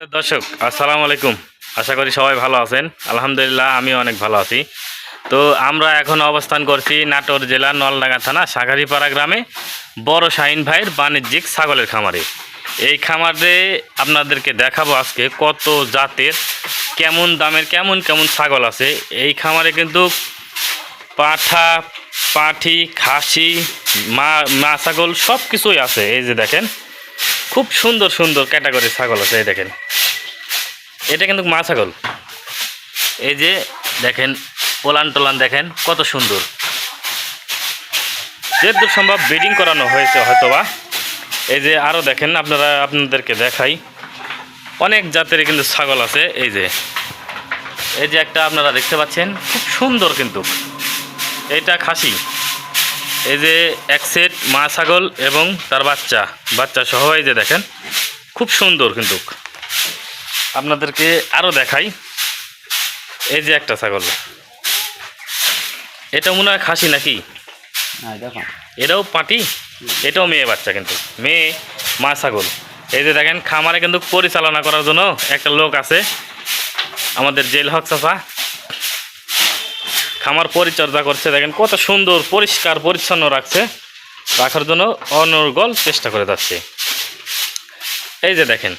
দর্শক আসসালামু আলাইকুম। আশা করি সবাই ভালো আছেন। আলহামদুলিল্লাহ আমি অনেক ভালো আছি। তো আমরা এখন অবস্থান করছি নাটোর জেলার নলডাঙ্গা থানা শাঁখারীপাড়া গ্রামে বড় শাহিন ভাইয়ের বাণিজ্যিক ছাগলের খামারে। এই খামারে আপনাদেরকে দেখাবো আজকে কত জাতের কেমন দামের কেমন কেমন ছাগল আছে। এই খামারে কিন্তু পাঠা, পাঠি, খাসি, মা ছাগল সব কিছুই আছে। এই যে দেখেন খুব সুন্দর সুন্দর ক্যাটাগরির ছাগল আছে। এই দেখেন এটা কিন্তু মা ছাগল। এই যে দেখেন ওলান টোলান দেখেন কত সুন্দর, যেহেতু সম্ভব ব্রিডিং করানো হয়েছে হয়তোবা। এই যে আরও দেখেন আপনাদেরকে দেখাই অনেক জাতের কিন্তু ছাগল আছে। এই যে একটা আপনারা দেখতে পাচ্ছেন খুব সুন্দর, কিন্তু এইটা খাসি। এই যে এক সেট মা ছাগল এবং তার বাচ্চা সহ। এই যে দেখেন খুব সুন্দর, কিন্তু আপনাদেরকে আরও দেখাই। এই যে একটা ছাগল, এটা মনে হয় খাসি নাকি, এটাও পাটি, এটাও মেয়ে বাচ্চা, কিন্তু মেয়ে মা ছাগল। এই যে দেখেন খামারে কিন্তু পরিচালনা করার জন্য একটা লোক আছে, আমাদের জেল হক চাচা। খামার পরিচর্যা করছে, দেখেন কত সুন্দর পরিষ্কার পরিচ্ছন্ন রাখার জন্য অনর্গল চেষ্টা করে যাচ্ছে। এই যে দেখেন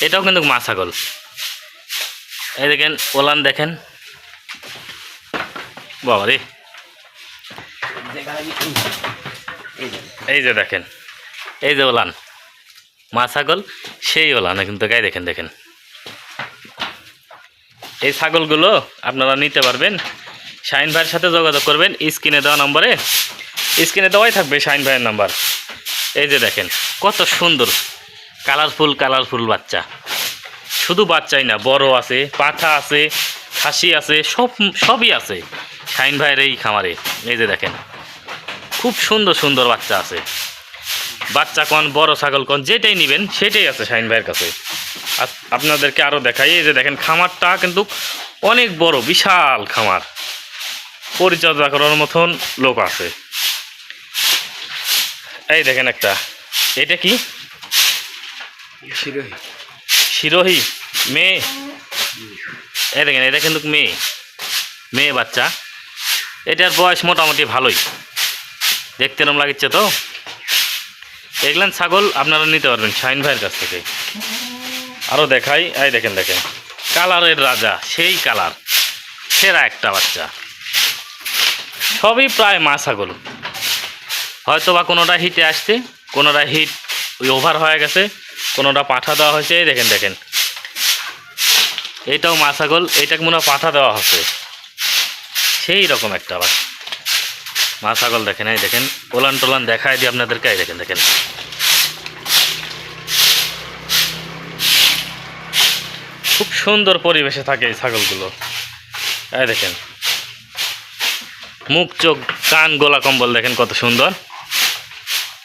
এটাও কিন্তু মা ছাগল। এই দেখেন ওলান দেখেন, বাবা রে। এই যে দেখেন এই যে ওলান মা ছাগল, সেই ওলান কিন্তু গায়ে দেখেন। এই ছাগলগুলো আপনারা নিতে পারবেন, শাহিন ভাইয়ের সাথে যোগাযোগ করবেন। স্ক্রিনে দেওয়াই থাকবে শাহিন ভাইয়ের নাম্বার। এই যে দেখেন কত সুন্দর কালারফুল বাচ্চা, শুধু বাচ্চাই না, বড় আছে, পাঠা আছে, খাসি আছে, সবই আছে শাহিন ভাইয়ের এই খামারে। এই যে দেখেন খুব সুন্দর বাচ্চা আছে। বাচ্চা কোন বড় ছাগল কোন যেটাই নেবেন সেটাই আছে শাহিন ভাইয়ের কাছে। আপনাদেরকে আরও দেখাই। এই যে দেখেন খামারটা কিন্তু অনেক বড়, বিশাল খামার, পরিচর্যা করার মতন লোক আছে। এই দেখেন একটা, এটা কি শিরোহী মেয়ে। এই দেখেন এটা কিন্তু মেয়ে বাচ্চা। এটার বয়স মোটামুটি ভালোই, দেখতে এরকম লাগছে। তো এগুলান ছাগল আপনারা নিতে পারবেন শাহিন ভাইয়ের কাছ থেকে। আরও দেখাই। এই দেখেন কালারের রাজা, সেই কালার, সেরা একটা বাচ্চা। সবই প্রায় মা ছাগল, হয়তো বা কোনোটা হিটে আসছে, কোনোটা হিট ওভার হয়ে গেছে, কোনোটা পাঠা দেওয়া হয়েছে। এই দেখেন এইটাও মা ছাগল, এইটাকে মনে হয় পাঠা দেওয়া হচ্ছে, সেই রকম একটা আবার মা ছাগল। দেখেন এই দেখেন ওলান টোলান দেখায় দিই আপনাদেরকে। এই দেখেন খুব সুন্দর পরিবেশে থাকে এই ছাগলগুলো। এই দেখেন মুখ চোখ কান গোলা কম্বল দেখেন কত সুন্দর।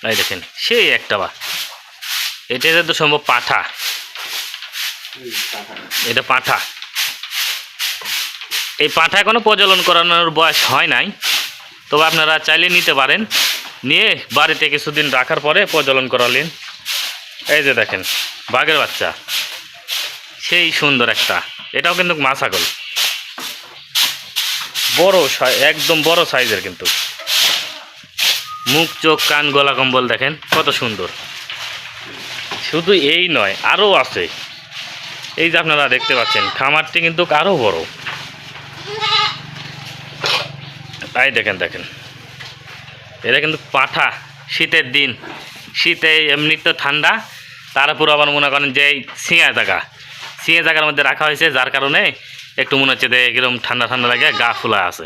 এই দেখেন সেই একটা এটা তো সম্ভব পাঠা, এটা পাঠা। এই পাঠা এখনো প্রজনন করানোর বয়স হয় নাই, তবে আপনারা চাইলে নিতে পারেন, নিয়ে বাড়িতে কিছুদিন রাখার পরে প্রজনন করালেন। এই যে দেখেন বাঘের বাচ্চা, সেই সুন্দর একটা, এটাও কিন্তু মা ছাগল, বড় একদম বড় সাইজের, কিন্তু মুখ চোখ কান গলা কম্বল দেখেন কত সুন্দর। শুধু এই নয়, আরও আছে। এই যে আপনারা দেখতে পাচ্ছেন খামারটি কিন্তু আরও বড়। তাই দেখেন এটা কিন্তু পাঠা। শীতের দিন, শীতে এমনি তো ঠান্ডা, তার উপর আবার মনে করেন যে ছিঁয়া জায়গার মধ্যে রাখা হয়েছে, যার কারণে একটু মনে হচ্ছে যে এরকম ঠান্ডা লাগে, গা ফুলা আছে।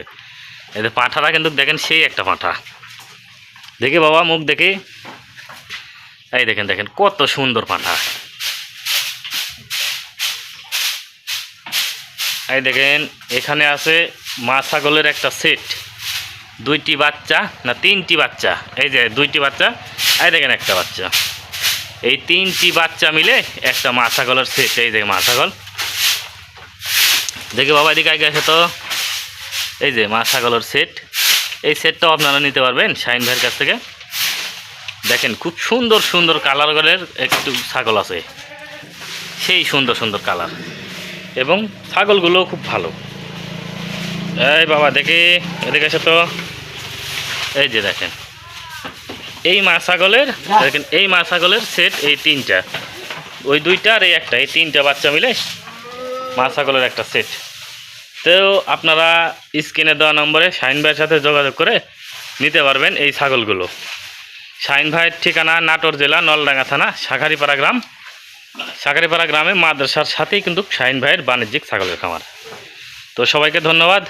এদের পাঁঠাটা কিন্তু দেখেন সেই একটা পাঁঠা। দেখি বাবা মুখ দেখি। এই দেখেন কত সুন্দর পাঁঠা। এই দেখেন এখানে আছে মা ছাগলের একটা সেট, দুইটি বাচ্চা না তিনটি বাচ্চা। এই যে দুইটি বাচ্চা, এই দেখেন একটা বাচ্চা, এই তিনটি বাচ্চা মিলে একটা মা ছাগলের সেট। এই যে মা ছাগল, দেখি বাবা এদিকে আগে আসে তো। এই যে মা ছাগলের সেট, এই সেটটাও আপনারা নিতে পারবেন শাহিন ভাইয়ের কাছ থেকে। দেখেন খুব সুন্দর কালারের একটু ছাগল আছে। সেই সুন্দর সুন্দর কালার, এবং ছাগলগুলোও খুব ভালো। এই বাবা দেখি, এদিকে এসে তো, এই যে দেখেন এই মা ছাগলের, দেখেন এই মা ছাগলের সেট এই তিনটা, ওই দুইটা আর এই একটা, এই তিনটা বাচ্চা মিলে মা ছাগলের একটা সেট। তো আপনারা স্ক্রিনে দেওয়া নম্বরে শাহিন ভাইয়ের সাথে যোগাযোগ করে নিতে পারবেন এই ছাগলগুলো। শাহিন ভাইয়ের ঠিকানা নাটোর জেলা নলডাঙ্গা থানা শাঁখারীপাড়া গ্রাম। শাঁখারীপাড়া গ্রামে মাদ্রাসার সাথেই কিন্তু শাহিন ভাইয়ের বাণিজ্যিক ছাগলের খামার। তো সবাইকে ধন্যবাদ।